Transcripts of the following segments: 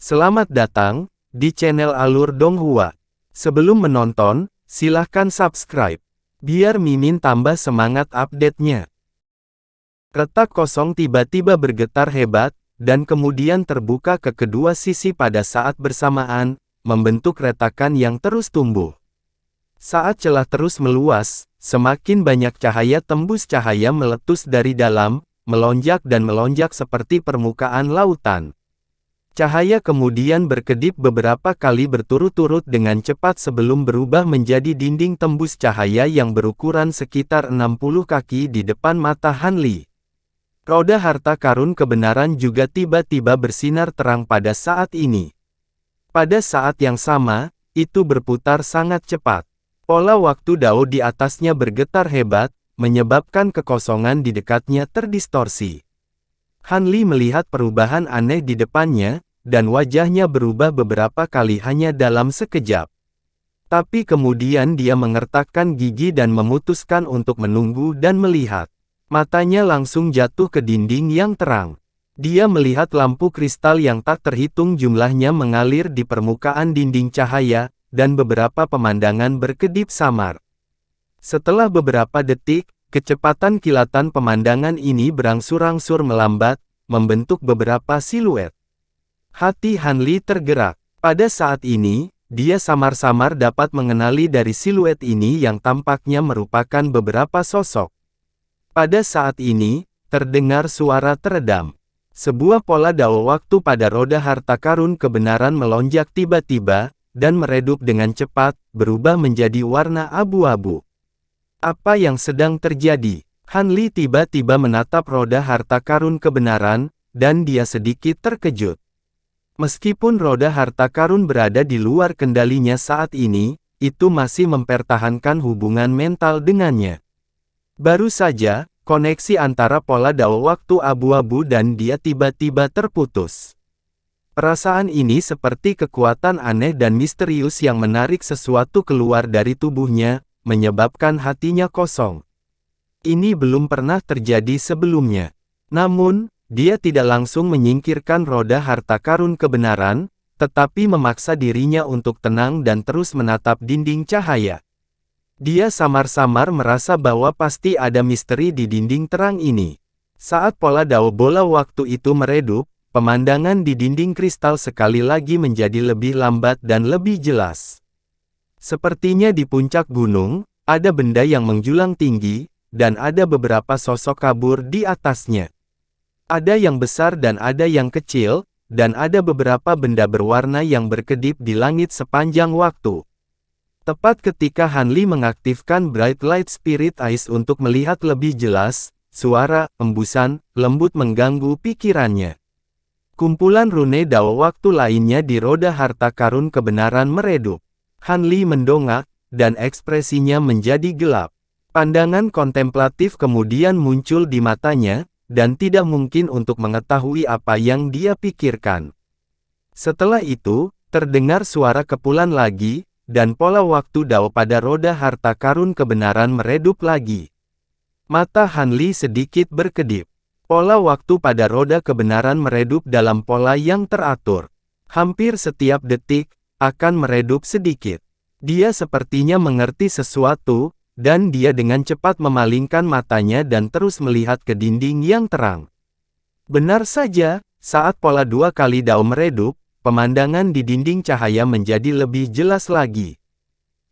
Selamat datang di channel Alur Donghua. Sebelum menonton, silahkan subscribe, biar Mimin tambah semangat update-nya. Retak kosong tiba-tiba bergetar hebat, dan kemudian terbuka ke kedua sisi pada saat bersamaan, membentuk retakan yang terus tumbuh. Saat celah terus meluas, semakin banyak cahaya tembus cahaya meletus dari dalam, melonjak dan melonjak seperti permukaan lautan. Cahaya kemudian berkedip beberapa kali berturut-turut dengan cepat sebelum berubah menjadi dinding tembus cahaya yang berukuran sekitar 60 kaki di depan mata Han Li. Roda harta karun kebenaran juga tiba-tiba bersinar terang pada saat ini. Pada saat yang sama, itu berputar sangat cepat. Pola waktu Dao di atasnya bergetar hebat, menyebabkan kekosongan di dekatnya terdistorsi. Han Li melihat perubahan aneh di depannya, dan wajahnya berubah beberapa kali hanya dalam sekejap. Tapi kemudian dia mengertakkan gigi dan memutuskan untuk menunggu dan melihat. Matanya langsung jatuh ke dinding yang terang. Dia melihat lampu kristal yang tak terhitung jumlahnya mengalir di permukaan dinding cahaya, dan beberapa pemandangan berkedip samar. Setelah beberapa detik, kecepatan kilatan pemandangan ini berangsur-angsur melambat, membentuk beberapa siluet. Hati Han Li tergerak. Pada saat ini, dia samar-samar dapat mengenali dari siluet ini yang tampaknya merupakan beberapa sosok. Pada saat ini, terdengar suara teredam. Sebuah pola Dao waktu pada roda harta karun kebenaran melonjak tiba-tiba, dan meredup dengan cepat, berubah menjadi warna abu-abu. Apa yang sedang terjadi? Han Li tiba-tiba menatap roda harta karun kebenaran, dan dia sedikit terkejut. Meskipun roda harta karun berada di luar kendalinya saat ini, itu masih mempertahankan hubungan mental dengannya. Baru saja, koneksi antara pola Dao waktu abu-abu dan dia tiba-tiba terputus. Perasaan ini seperti kekuatan aneh dan misterius yang menarik sesuatu keluar dari tubuhnya, menyebabkan hatinya kosong. Ini belum pernah terjadi sebelumnya. Namun, dia tidak langsung menyingkirkan roda harta karun kebenaran, tetapi memaksa dirinya untuk tenang dan terus menatap dinding cahaya. Dia samar-samar merasa bahwa pasti ada misteri di dinding terang ini. Saat pola Dao bola waktu itu meredup, pemandangan di dinding kristal sekali lagi menjadi lebih lambat dan lebih jelas. Sepertinya di puncak gunung, ada benda yang menjulang tinggi, dan ada beberapa sosok kabur di atasnya. Ada yang besar dan ada yang kecil, dan ada beberapa benda berwarna yang berkedip di langit sepanjang waktu. Tepat ketika Han Li mengaktifkan Bright Light Spirit Eyes untuk melihat lebih jelas, suara, embusan, lembut mengganggu pikirannya. Kumpulan rune Dao waktu lainnya di roda harta karun kebenaran meredup. Han Li mendongak, dan ekspresinya menjadi gelap. Pandangan kontemplatif kemudian muncul di matanya, dan tidak mungkin untuk mengetahui apa yang dia pikirkan. Setelah itu, terdengar suara kepulan lagi, dan pola waktu Dao pada roda harta karun kebenaran meredup lagi. Mata Han Li sedikit berkedip. Pola waktu pada roda kebenaran meredup dalam pola yang teratur. Hampir setiap detik, akan meredup sedikit. Dia sepertinya mengerti sesuatu, dan dia dengan cepat memalingkan matanya dan terus melihat ke dinding yang terang. Benar saja, saat pola dua kali Dao meredup, pemandangan di dinding cahaya menjadi lebih jelas lagi.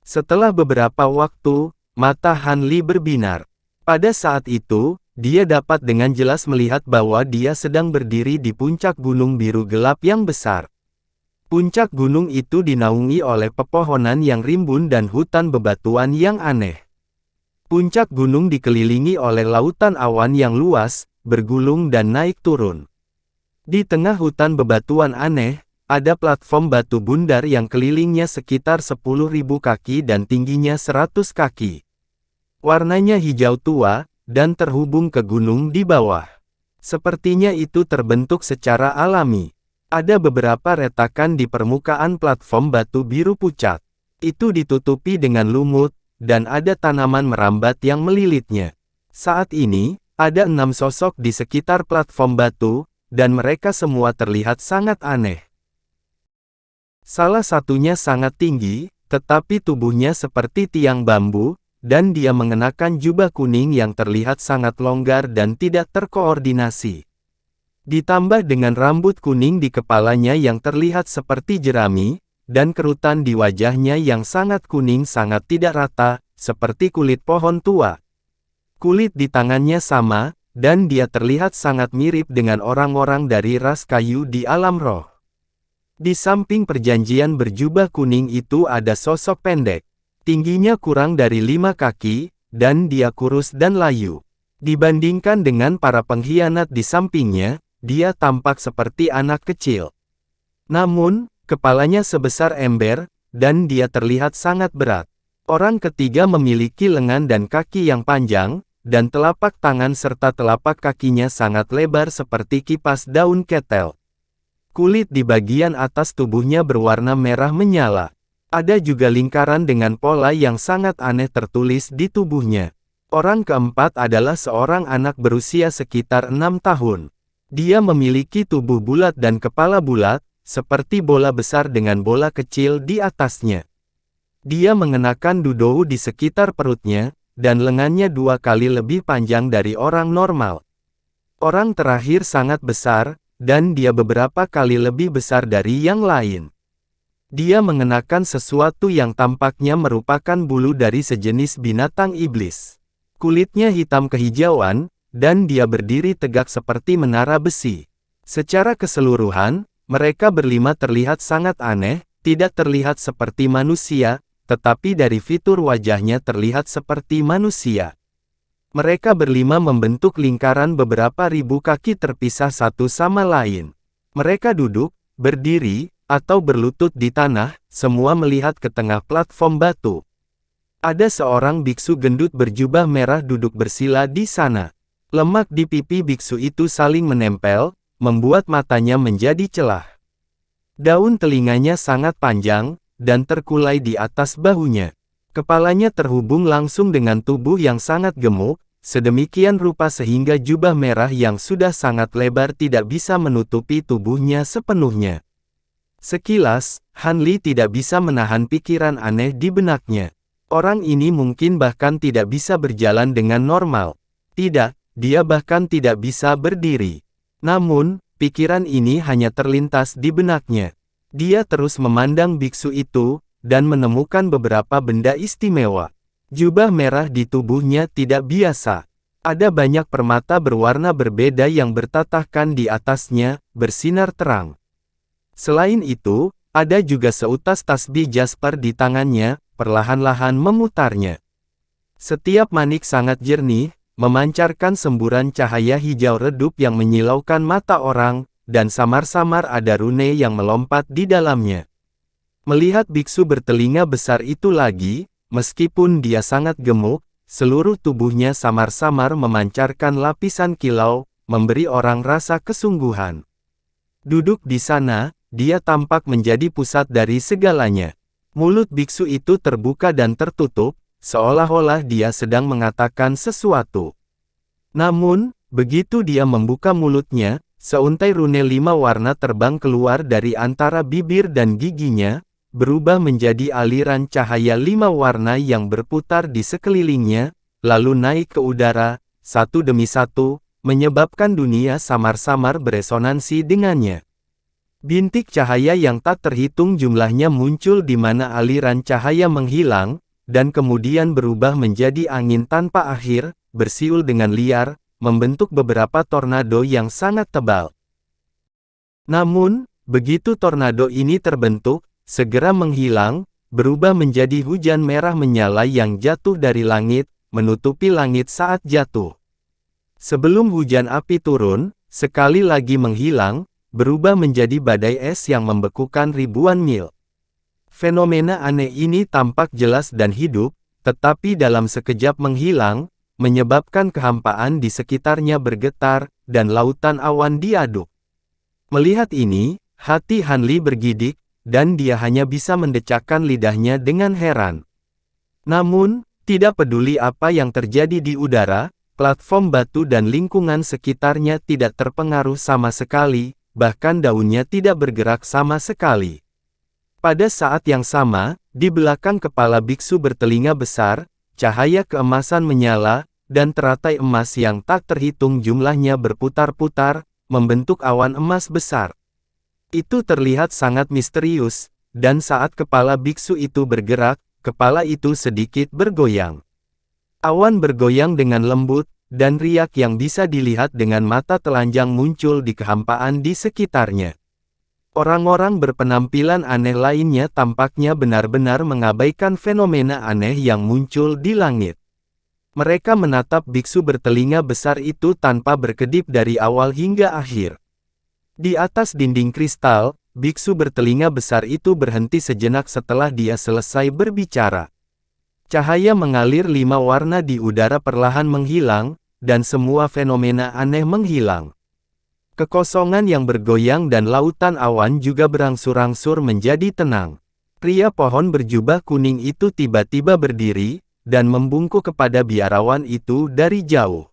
Setelah beberapa waktu, mata Han Li berbinar. Pada saat itu, dia dapat dengan jelas melihat bahwa dia sedang berdiri di puncak gunung biru gelap yang besar. Puncak gunung itu dinaungi oleh pepohonan yang rimbun dan hutan bebatuan yang aneh. Puncak gunung dikelilingi oleh lautan awan yang luas, bergulung dan naik turun. Di tengah hutan bebatuan aneh, ada platform batu bundar yang kelilingnya sekitar 10.000 kaki dan tingginya 100 kaki. Warnanya hijau tua, dan terhubung ke gunung di bawah. Sepertinya itu terbentuk secara alami. Ada beberapa retakan di permukaan platform batu biru pucat. Itu ditutupi dengan lumut, dan ada tanaman merambat yang melilitnya. Saat ini, ada 6 sosok di sekitar platform batu, dan mereka semua terlihat sangat aneh. Salah satunya sangat tinggi, tetapi tubuhnya seperti tiang bambu, dan dia mengenakan jubah kuning yang terlihat sangat longgar dan tidak terkoordinasi. Ditambah dengan rambut kuning di kepalanya yang terlihat seperti jerami, dan kerutan di wajahnya yang sangat kuning sangat tidak rata, seperti kulit pohon tua. Kulit di tangannya sama, dan dia terlihat sangat mirip dengan orang-orang dari ras kayu di alam roh. Di samping perjanjian berjubah kuning itu ada sosok pendek. Tingginya kurang dari 5 kaki, dan dia kurus dan layu. Dibandingkan dengan para pengkhianat di sampingnya, dia tampak seperti anak kecil. Namun, kepalanya sebesar ember, dan dia terlihat sangat berat. Orang ketiga memiliki lengan dan kaki yang panjang, dan telapak tangan serta telapak kakinya sangat lebar seperti kipas daun ketel. Kulit di bagian atas tubuhnya berwarna merah menyala. Ada juga lingkaran dengan pola yang sangat aneh tertulis di tubuhnya. Orang keempat adalah seorang anak berusia sekitar 6 tahun. Dia memiliki tubuh bulat dan kepala bulat, seperti bola besar dengan bola kecil di atasnya. Dia mengenakan dudou di sekitar perutnya, dan lengannya 2 kali lebih panjang dari orang normal. Orang terakhir sangat besar, dan dia beberapa kali lebih besar dari yang lain. Dia mengenakan sesuatu yang tampaknya merupakan bulu dari sejenis binatang iblis. Kulitnya hitam kehijauan, dan dia berdiri tegak seperti menara besi. Secara keseluruhan, mereka berlima terlihat sangat aneh, tidak terlihat seperti manusia, tetapi dari fitur wajahnya terlihat seperti manusia. Mereka berlima membentuk lingkaran beberapa ribu kaki terpisah satu sama lain. Mereka duduk, berdiri, atau berlutut di tanah, semua melihat ke tengah platform batu. Ada seorang biksu gendut berjubah merah duduk bersila di sana. Lemak di pipi biksu itu saling menempel, membuat matanya menjadi celah. Daun telinganya sangat panjang, dan terkulai di atas bahunya. Kepalanya terhubung langsung dengan tubuh yang sangat gemuk, sedemikian rupa sehingga jubah merah yang sudah sangat lebar tidak bisa menutupi tubuhnya sepenuhnya. Sekilas, Han Li tidak bisa menahan pikiran aneh di benaknya. Orang ini mungkin bahkan tidak bisa berjalan dengan normal. Tidak, dia bahkan tidak bisa berdiri. Namun, pikiran ini hanya terlintas di benaknya. Dia terus memandang biksu itu, dan menemukan beberapa benda istimewa. Jubah merah di tubuhnya tidak biasa. Ada banyak permata berwarna berbeda yang bertatahkan di atasnya, bersinar terang. Selain itu, ada juga seutas tasbih jasper di tangannya, perlahan-lahan memutarnya. Setiap manik sangat jernih, memancarkan semburan cahaya hijau redup yang menyilaukan mata orang, dan samar-samar ada rune yang melompat di dalamnya. Melihat biksu bertelinga besar itu lagi, meskipun dia sangat gemuk, seluruh tubuhnya samar-samar memancarkan lapisan kilau, memberi orang rasa kesungguhan. Duduk di sana, dia tampak menjadi pusat dari segalanya. Mulut biksu itu terbuka dan tertutup, seolah-olah dia sedang mengatakan sesuatu. Namun, begitu dia membuka mulutnya, seuntai rune 5 warna terbang keluar dari antara bibir dan giginya, berubah menjadi aliran cahaya 5 warna yang berputar di sekelilingnya, lalu naik ke udara, satu demi satu, menyebabkan dunia samar-samar beresonansi dengannya. Bintik cahaya yang tak terhitung jumlahnya muncul di mana aliran cahaya menghilang, dan kemudian berubah menjadi angin tanpa akhir, bersiul dengan liar, membentuk beberapa tornado yang sangat tebal. Namun, begitu tornado ini terbentuk, segera menghilang, berubah menjadi hujan merah menyala yang jatuh dari langit, menutupi langit saat jatuh. Sebelum hujan api turun, sekali lagi menghilang, berubah menjadi badai es yang membekukan ribuan mil. Fenomena aneh ini tampak jelas dan hidup, tetapi dalam sekejap menghilang, menyebabkan kehampaan di sekitarnya bergetar, dan lautan awan diaduk. Melihat ini, hati Han Li bergidik, dan dia hanya bisa mendecakkan lidahnya dengan heran. Namun, tidak peduli apa yang terjadi di udara, platform batu dan lingkungan sekitarnya tidak terpengaruh sama sekali, bahkan daunnya tidak bergerak sama sekali. Pada saat yang sama, di belakang kepala biksu bertelinga besar, cahaya keemasan menyala, dan teratai emas yang tak terhitung jumlahnya berputar-putar, membentuk awan emas besar. Itu terlihat sangat misterius, dan saat kepala biksu itu bergerak, kepala itu sedikit bergoyang. Awan bergoyang dengan lembut, dan riak yang bisa dilihat dengan mata telanjang muncul di kehampaan di sekitarnya. Orang-orang berpenampilan aneh lainnya tampaknya benar-benar mengabaikan fenomena aneh yang muncul di langit. Mereka menatap biksu bertelinga besar itu tanpa berkedip dari awal hingga akhir. Di atas dinding kristal, biksu bertelinga besar itu berhenti sejenak setelah dia selesai berbicara. Cahaya mengalir 5 warna di udara perlahan menghilang, dan semua fenomena aneh menghilang. Kekosongan yang bergoyang dan lautan awan juga berangsur-angsur menjadi tenang. Pria pohon berjubah kuning itu tiba-tiba berdiri, dan membungkuk kepada biarawan itu dari jauh.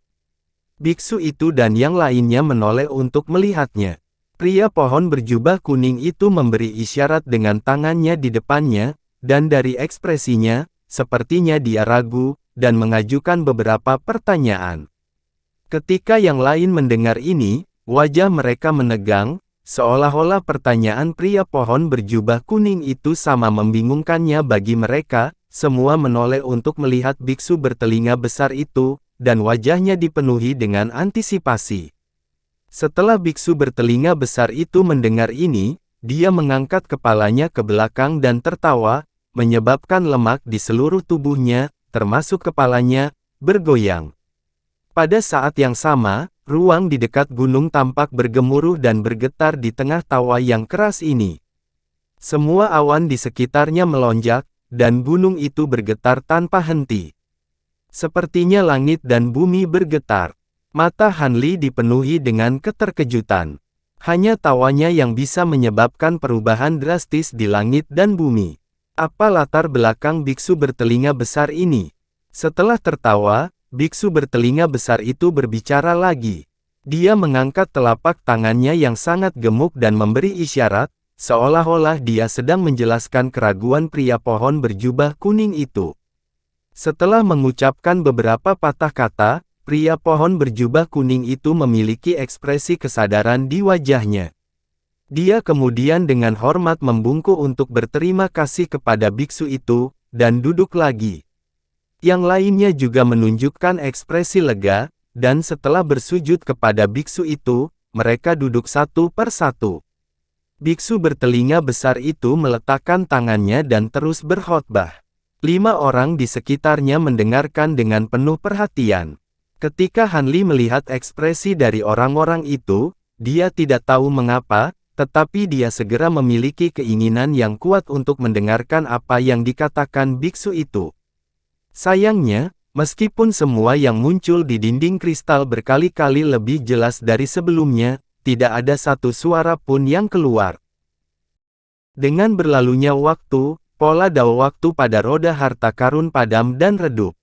Biksu itu dan yang lainnya menoleh untuk melihatnya. Pria pohon berjubah kuning itu memberi isyarat dengan tangannya di depannya, dan dari ekspresinya, sepertinya dia ragu, dan mengajukan beberapa pertanyaan. Ketika yang lain mendengar ini, wajah mereka menegang, seolah-olah pertanyaan pria pohon berjubah kuning itu sama membingungkannya bagi mereka. Semua menoleh untuk melihat biksu bertelinga besar itu, dan wajahnya dipenuhi dengan antisipasi. Setelah biksu bertelinga besar itu mendengar ini, dia mengangkat kepalanya ke belakang dan tertawa, menyebabkan lemak di seluruh tubuhnya, termasuk kepalanya, bergoyang. Pada saat yang sama, ruang di dekat gunung tampak bergemuruh dan bergetar di tengah tawa yang keras ini. Semua awan di sekitarnya melonjak, dan gunung itu bergetar tanpa henti. Sepertinya langit dan bumi bergetar. Mata Hanli dipenuhi dengan keterkejutan. Hanya tawanya yang bisa menyebabkan perubahan drastis di langit dan bumi. Apa latar belakang biksu bertelinga besar ini? Setelah tertawa, biksu bertelinga besar itu berbicara lagi. Dia mengangkat telapak tangannya yang sangat gemuk dan memberi isyarat, seolah-olah dia sedang menjelaskan keraguan pria pohon berjubah kuning itu. Setelah mengucapkan beberapa patah kata, pria pohon berjubah kuning itu memiliki ekspresi kesadaran di wajahnya. Dia kemudian dengan hormat membungkuk untuk berterima kasih kepada biksu itu, dan duduk lagi. Yang lainnya juga menunjukkan ekspresi lega, dan setelah bersujud kepada biksu itu, mereka duduk satu per satu. Biksu bertelinga besar itu meletakkan tangannya dan terus berkhotbah. 5 orang di sekitarnya mendengarkan dengan penuh perhatian. Ketika Hanli melihat ekspresi dari orang-orang itu, dia tidak tahu mengapa, tetapi dia segera memiliki keinginan yang kuat untuk mendengarkan apa yang dikatakan biksu itu. Sayangnya, meskipun semua yang muncul di dinding kristal berkali-kali lebih jelas dari sebelumnya, tidak ada satu suara pun yang keluar. Dengan berlalunya waktu, pola dao waktu pada roda harta karun padam dan redup.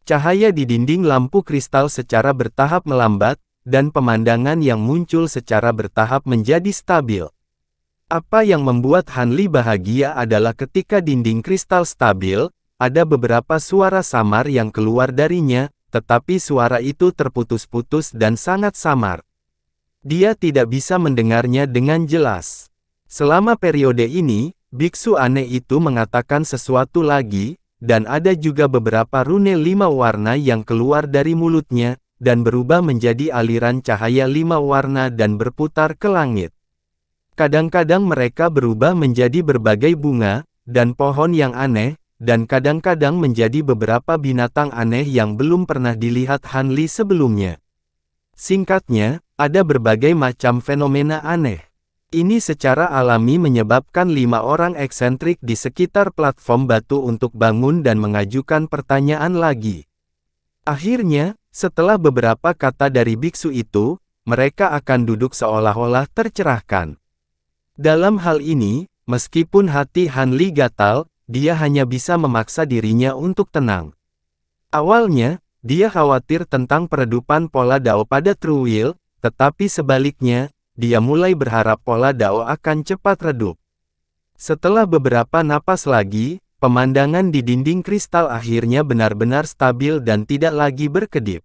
Cahaya di dinding lampu kristal secara bertahap melambat, dan pemandangan yang muncul secara bertahap menjadi stabil. Apa yang membuat Hanli bahagia adalah ketika dinding kristal stabil, ada beberapa suara samar yang keluar darinya, tetapi suara itu terputus-putus dan sangat samar. Dia tidak bisa mendengarnya dengan jelas. Selama periode ini, biksu aneh itu mengatakan sesuatu lagi, dan ada juga beberapa rune 5 warna yang keluar dari mulutnya, dan berubah menjadi aliran cahaya 5 warna dan berputar ke langit. Kadang-kadang mereka berubah menjadi berbagai bunga, dan pohon yang aneh, dan kadang-kadang menjadi beberapa binatang aneh yang belum pernah dilihat Hanli sebelumnya. Singkatnya, ada berbagai macam fenomena aneh. Ini secara alami menyebabkan 5 orang eksentrik di sekitar platform batu untuk bangun dan mengajukan pertanyaan lagi. Akhirnya, setelah beberapa kata dari biksu itu, mereka akan duduk seolah-olah tercerahkan. Dalam hal ini, meskipun hati Hanli gatal, dia hanya bisa memaksa dirinya untuk tenang. Awalnya, dia khawatir tentang peredupan pola dao pada True Will, tetapi sebaliknya, dia mulai berharap pola dao akan cepat redup. Setelah beberapa napas lagi, pemandangan di dinding kristal akhirnya benar-benar stabil dan tidak lagi berkedip.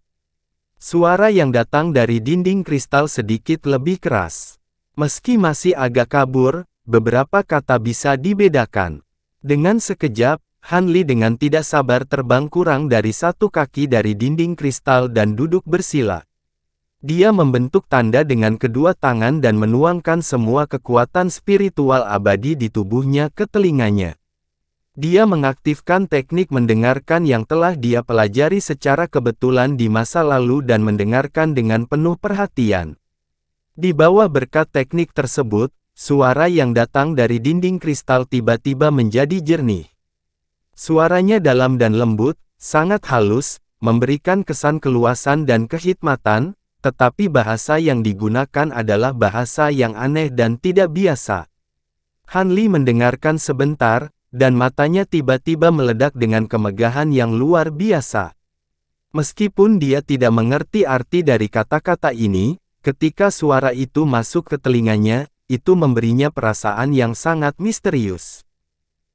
Suara yang datang dari dinding kristal sedikit lebih keras. Meski masih agak kabur, beberapa kata bisa dibedakan. Dengan sekejap, Han Li dengan tidak sabar terbang kurang dari 1 kaki dari dinding kristal dan duduk bersila. Dia membentuk tanda dengan kedua tangan dan menuangkan semua kekuatan spiritual abadi di tubuhnya ke telinganya. Dia mengaktifkan teknik mendengarkan yang telah dia pelajari secara kebetulan di masa lalu dan mendengarkan dengan penuh perhatian. Di bawah berkat teknik tersebut, suara yang datang dari dinding kristal tiba-tiba menjadi jernih. Suaranya dalam dan lembut, sangat halus, memberikan kesan keluasan dan kehikmatan, tetapi bahasa yang digunakan adalah bahasa yang aneh dan tidak biasa. Han Li mendengarkan sebentar, dan matanya tiba-tiba meledak dengan kemegahan yang luar biasa. Meskipun dia tidak mengerti arti dari kata-kata ini, ketika suara itu masuk ke telinganya, itu memberinya perasaan yang sangat misterius.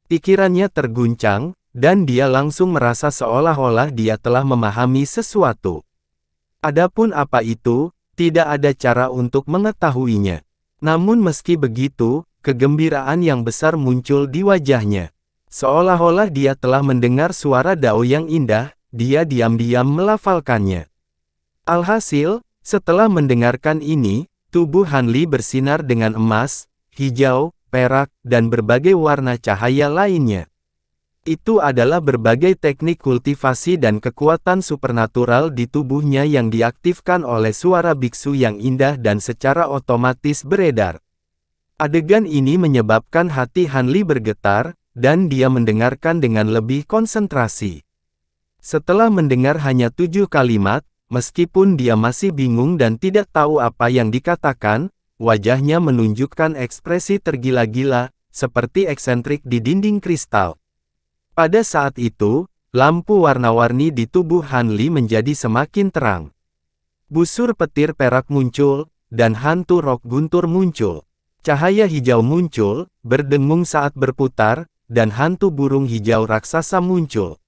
Pikirannya terguncang, dan dia langsung merasa seolah-olah dia telah memahami sesuatu. Adapun apa itu, tidak ada cara untuk mengetahuinya. Namun meski begitu, kegembiraan yang besar muncul di wajahnya. Seolah-olah dia telah mendengar suara Dao yang indah, dia diam-diam melafalkannya. Alhasil, setelah mendengarkan ini, tubuh Han Li bersinar dengan emas, hijau, perak, dan berbagai warna cahaya lainnya. Itu adalah berbagai teknik kultivasi dan kekuatan supernatural di tubuhnya yang diaktifkan oleh suara biksu yang indah dan secara otomatis beredar. Adegan ini menyebabkan hati Han Li bergetar, dan dia mendengarkan dengan lebih konsentrasi. Setelah mendengar hanya 7 kalimat, meskipun dia masih bingung dan tidak tahu apa yang dikatakan, wajahnya menunjukkan ekspresi tergila-gila, seperti eksentrik di dinding kristal. Pada saat itu, lampu warna-warni di tubuh Han Li menjadi semakin terang. Busur petir perak muncul, dan hantu rok guntur muncul. Cahaya hijau muncul, berdengung saat berputar, dan hantu burung hijau raksasa muncul.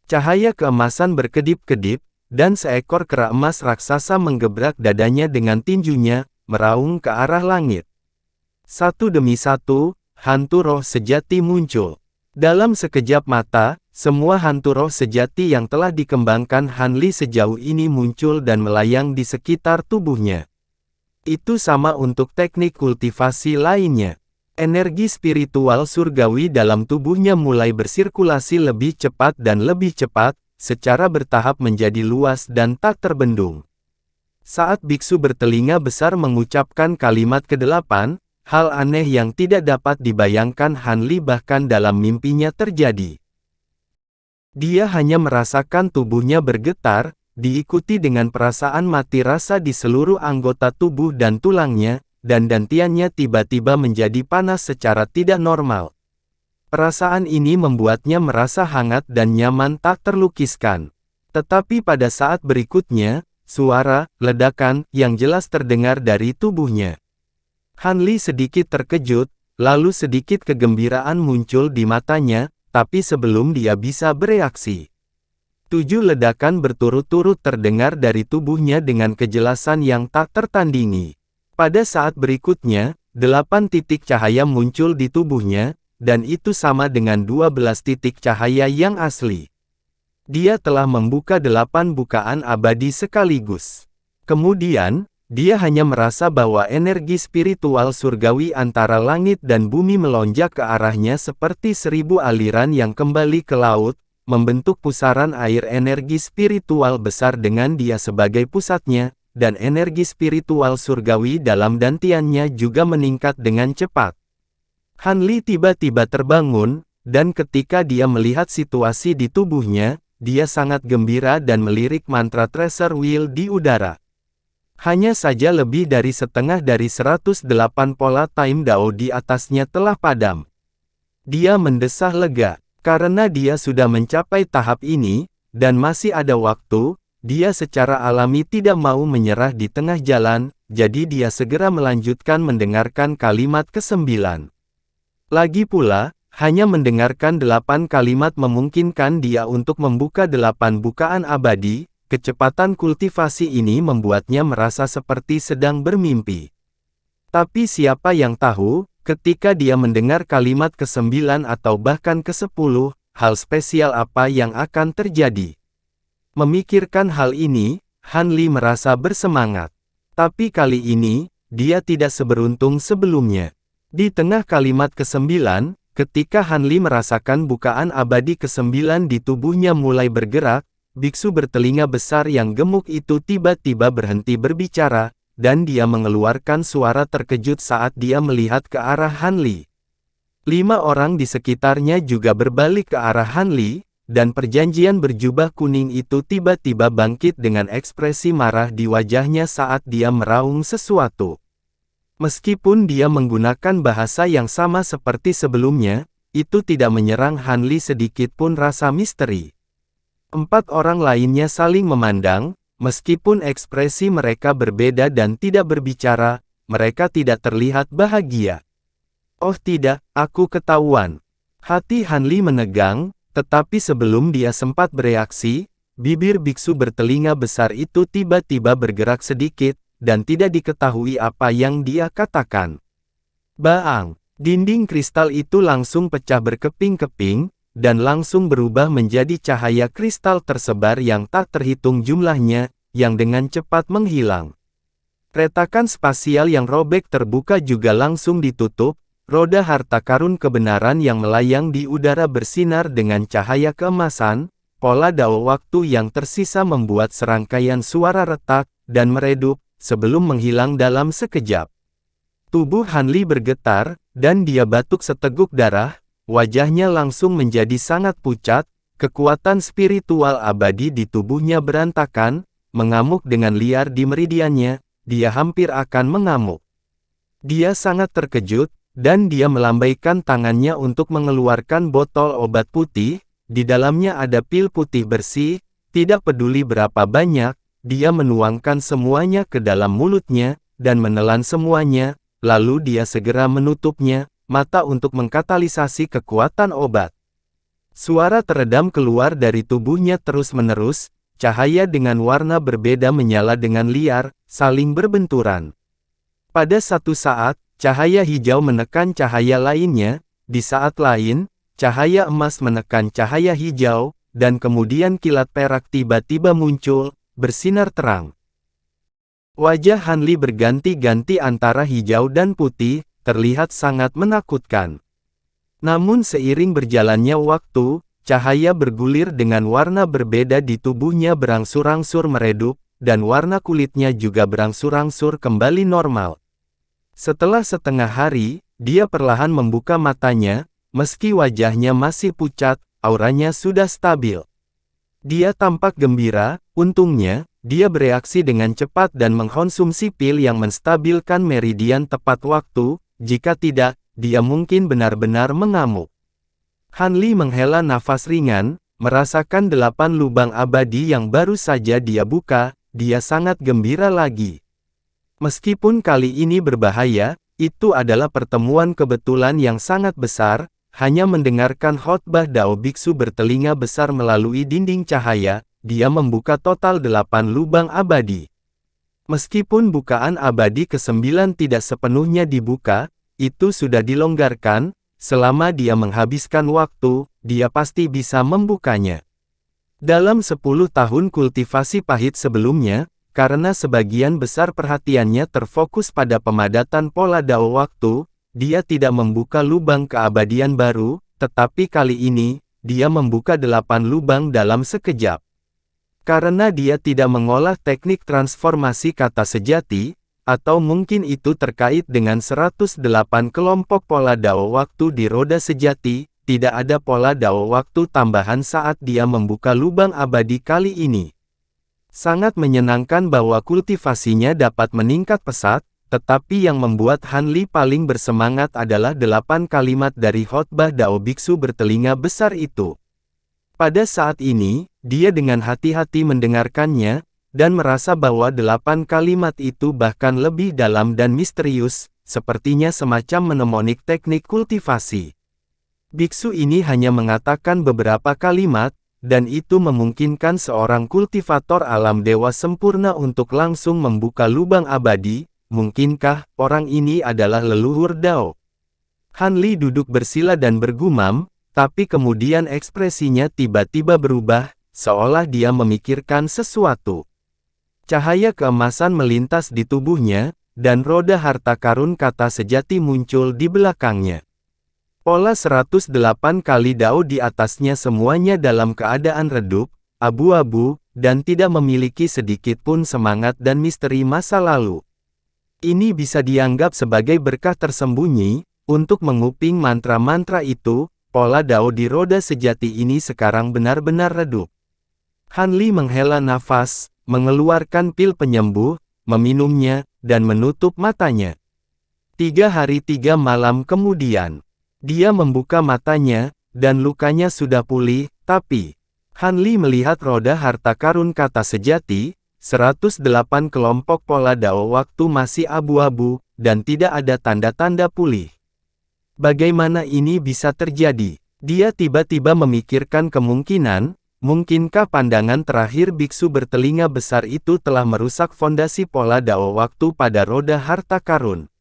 Cahaya keemasan berkedip-kedip, dan seekor kera emas raksasa menggebrak dadanya dengan tinjunya, meraung ke arah langit. Satu demi satu, hantu roh sejati muncul. Dalam sekejap mata, semua hantu roh sejati yang telah dikembangkan Han Li sejauh ini muncul dan melayang di sekitar tubuhnya. Itu sama untuk teknik kultivasi lainnya. Energi spiritual surgawi dalam tubuhnya mulai bersirkulasi lebih cepat dan lebih cepat, secara bertahap menjadi luas dan tak terbendung. Saat biksu bertelinga besar mengucapkan kalimat ke-8, hal aneh yang tidak dapat dibayangkan Han Li bahkan dalam mimpinya terjadi. Dia hanya merasakan tubuhnya bergetar, diikuti dengan perasaan mati rasa di seluruh anggota tubuh dan tulangnya, dan dantiannya tiba-tiba menjadi panas secara tidak normal. Perasaan ini membuatnya merasa hangat dan nyaman tak terlukiskan. Tetapi pada saat berikutnya, suara, ledakan, yang jelas terdengar dari tubuhnya. Han Li sedikit terkejut, lalu sedikit kegembiraan muncul di matanya, tapi sebelum dia bisa bereaksi. 7 ledakan berturut-turut terdengar dari tubuhnya dengan kejelasan yang tak tertandingi. Pada saat berikutnya, 8 titik cahaya muncul di tubuhnya, dan itu sama dengan 12 titik cahaya yang asli. Dia telah membuka 8 bukaan abadi sekaligus. Kemudian, dia hanya merasa bahwa energi spiritual surgawi antara langit dan bumi melonjak ke arahnya seperti 1000 aliran yang kembali ke laut, membentuk pusaran air energi spiritual besar dengan dia sebagai pusatnya, dan energi spiritual surgawi dalam dantiannya juga meningkat dengan cepat. Han Li tiba-tiba terbangun, dan ketika dia melihat situasi di tubuhnya, dia sangat gembira dan melirik mantra Treasure Wheel di udara. Hanya saja lebih dari setengah dari 108 pola time Dao di atasnya telah padam. Dia mendesah lega, karena dia sudah mencapai tahap ini, dan masih ada waktu, dia secara alami tidak mau menyerah di tengah jalan, jadi dia segera melanjutkan mendengarkan kalimat ke-9. Lagi pula, hanya mendengarkan 8 kalimat memungkinkan dia untuk membuka 8 bukaan abadi. Kecepatan kultivasi ini membuatnya merasa seperti sedang bermimpi. Tapi siapa yang tahu, ketika dia mendengar kalimat ke-9 atau bahkan ke-10, hal spesial apa yang akan terjadi. Memikirkan hal ini, Han Li merasa bersemangat. Tapi kali ini, dia tidak seberuntung sebelumnya. Di tengah kalimat ke-9, ketika Han Li merasakan bukaan abadi ke-9 di tubuhnya mulai bergerak, biksu bertelinga besar yang gemuk itu tiba-tiba berhenti berbicara, dan dia mengeluarkan suara terkejut saat dia melihat ke arah Han Li. 5 orang di sekitarnya juga berbalik ke arah Han Li, dan perjanjian berjubah kuning itu tiba-tiba bangkit dengan ekspresi marah di wajahnya saat dia meraung sesuatu. Meskipun dia menggunakan bahasa yang sama seperti sebelumnya, itu tidak menyerang Han Li sedikit pun rasa misteri. 4 orang lainnya saling memandang, meskipun ekspresi mereka berbeda dan tidak berbicara, mereka tidak terlihat bahagia. Oh tidak, aku ketahuan. Hati Han Li menegang, tetapi sebelum dia sempat bereaksi, bibir biksu bertelinga besar itu tiba-tiba bergerak sedikit, dan tidak diketahui apa yang dia katakan. Baang! Dinding kristal itu langsung pecah berkeping-keping, dan langsung berubah menjadi cahaya kristal tersebar yang tak terhitung jumlahnya, yang dengan cepat menghilang. Retakan spasial yang robek terbuka juga langsung ditutup, roda harta karun kebenaran yang melayang di udara bersinar dengan cahaya keemasan, pola dao waktu yang tersisa membuat serangkaian suara retak, dan meredup, sebelum menghilang dalam sekejap. Tubuh Han Li bergetar, dan dia batuk seteguk darah. Wajahnya langsung menjadi sangat pucat, kekuatan spiritual abadi di tubuhnya berantakan, mengamuk dengan liar di meridiannya, dia hampir akan mengamuk. Dia sangat terkejut, dan dia melambaikan tangannya untuk mengeluarkan botol obat putih, di dalamnya ada pil putih bersih, tidak peduli berapa banyak, dia menuangkan semuanya ke dalam mulutnya, dan menelan semuanya, lalu dia segera menutupnya, mata untuk mengkatalisasi kekuatan obat. Suara teredam keluar dari tubuhnya terus-menerus, cahaya dengan warna berbeda menyala dengan liar, saling berbenturan. Pada satu saat, cahaya hijau menekan cahaya lainnya, di saat lain, cahaya emas menekan cahaya hijau, dan kemudian kilat perak tiba-tiba muncul, bersinar terang. Wajah Han Li berganti-ganti antara hijau dan putih, terlihat sangat menakutkan. Namun seiring berjalannya waktu, cahaya bergulir dengan warna berbeda di tubuhnya berangsur-angsur meredup, dan warna kulitnya juga berangsur-angsur kembali normal. Setelah setengah hari, dia perlahan membuka matanya, meski wajahnya masih pucat, auranya sudah stabil. Dia tampak gembira, untungnya, dia bereaksi dengan cepat dan mengkonsumsi pil yang menstabilkan meridian tepat waktu. Jika tidak, dia mungkin benar-benar mengamuk. Han Li menghela nafas ringan, merasakan 8 lubang abadi yang baru saja dia buka, dia sangat gembira lagi. Meskipun kali ini berbahaya, itu adalah pertemuan kebetulan yang sangat besar, hanya mendengarkan khotbah Dao Biksu bertelinga besar melalui dinding cahaya, dia membuka total 8 lubang abadi. Meskipun bukaan abadi ke-9 tidak sepenuhnya dibuka, itu sudah dilonggarkan, selama dia menghabiskan waktu, dia pasti bisa membukanya. Dalam 10 tahun kultivasi pahit sebelumnya, karena sebagian besar perhatiannya terfokus pada pemadatan pola dao waktu, dia tidak membuka lubang keabadian baru, tetapi kali ini, dia membuka 8 lubang dalam sekejap. Karena dia tidak mengolah teknik transformasi kata sejati, atau mungkin itu terkait dengan 108 kelompok pola dao waktu di roda sejati, tidak ada pola dao waktu tambahan saat dia membuka lubang abadi kali ini. Sangat menyenangkan bahwa kultivasinya dapat meningkat pesat, tetapi yang membuat Han Li paling bersemangat adalah 8 kalimat dari khotbah Dao Biksu bertelinga besar itu. Pada saat ini, dia dengan hati-hati mendengarkannya, dan merasa bahwa 8 kalimat itu bahkan lebih dalam dan misterius, sepertinya semacam mnemonik teknik kultivasi. Biksu ini hanya mengatakan beberapa kalimat, dan itu memungkinkan seorang kultivator alam dewa sempurna untuk langsung membuka lubang abadi. Mungkinkah orang ini adalah leluhur Dao? Han Li duduk bersila dan bergumam, tapi kemudian ekspresinya tiba-tiba berubah, seolah dia memikirkan sesuatu. Cahaya keemasan melintas di tubuhnya, dan roda harta karun kata sejati muncul di belakangnya. Pola 108 kali Dao di atasnya semuanya dalam keadaan redup, abu-abu, dan tidak memiliki sedikit pun semangat dan misteri masa lalu. Ini bisa dianggap sebagai berkah tersembunyi, untuk menguping mantra-mantra itu, pola Dao di roda sejati ini sekarang benar-benar redup. Han Li menghela nafas, mengeluarkan pil penyembuh, meminumnya, dan menutup matanya. 3 hari 3 malam kemudian, dia membuka matanya, dan lukanya sudah pulih, tapi Han Li melihat roda harta karun kata sejati, 108 kelompok pola Dao waktu masih abu-abu, dan tidak ada tanda-tanda pulih. Bagaimana ini bisa terjadi? Dia tiba-tiba memikirkan kemungkinan, mungkinkah pandangan terakhir biksu bertelinga besar itu telah merusak fondasi pola Dao waktu pada roda harta karun.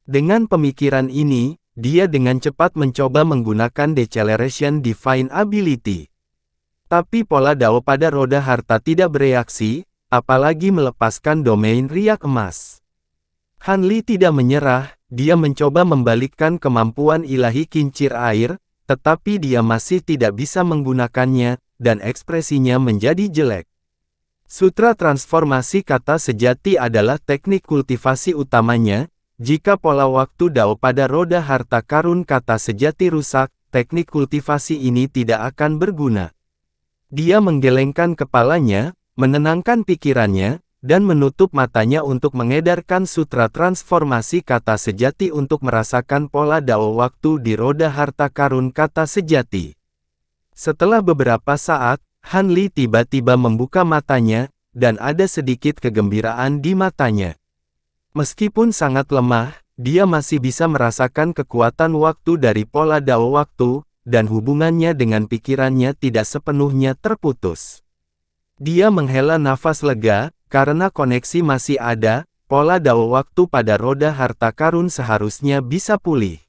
Dengan pemikiran ini, dia dengan cepat mencoba menggunakan Deceleration Divine Ability. Tapi pola Dao pada roda harta tidak bereaksi, apalagi melepaskan domain riak emas. Han Li tidak menyerah, dia mencoba membalikkan kemampuan ilahi kincir air, tetapi dia masih tidak bisa menggunakannya, dan ekspresinya menjadi jelek. Sutra transformasi kata sejati adalah teknik kultivasi utamanya. Jika pola waktu Dao pada roda harta karun kata sejati rusak, teknik kultivasi ini tidak akan berguna. Dia menggelengkan kepalanya, menenangkan pikirannya, dan menutup matanya untuk mengedarkan sutra transformasi kata sejati untuk merasakan pola Dao waktu di roda harta karun kata sejati. Setelah beberapa saat, Han Li tiba-tiba membuka matanya, dan ada sedikit kegembiraan di matanya. Meskipun sangat lemah, dia masih bisa merasakan kekuatan waktu dari pola Dao waktu, dan hubungannya dengan pikirannya tidak sepenuhnya terputus. Dia menghela nafas lega, karena koneksi masih ada, pola Dao waktu pada roda harta karun seharusnya bisa pulih.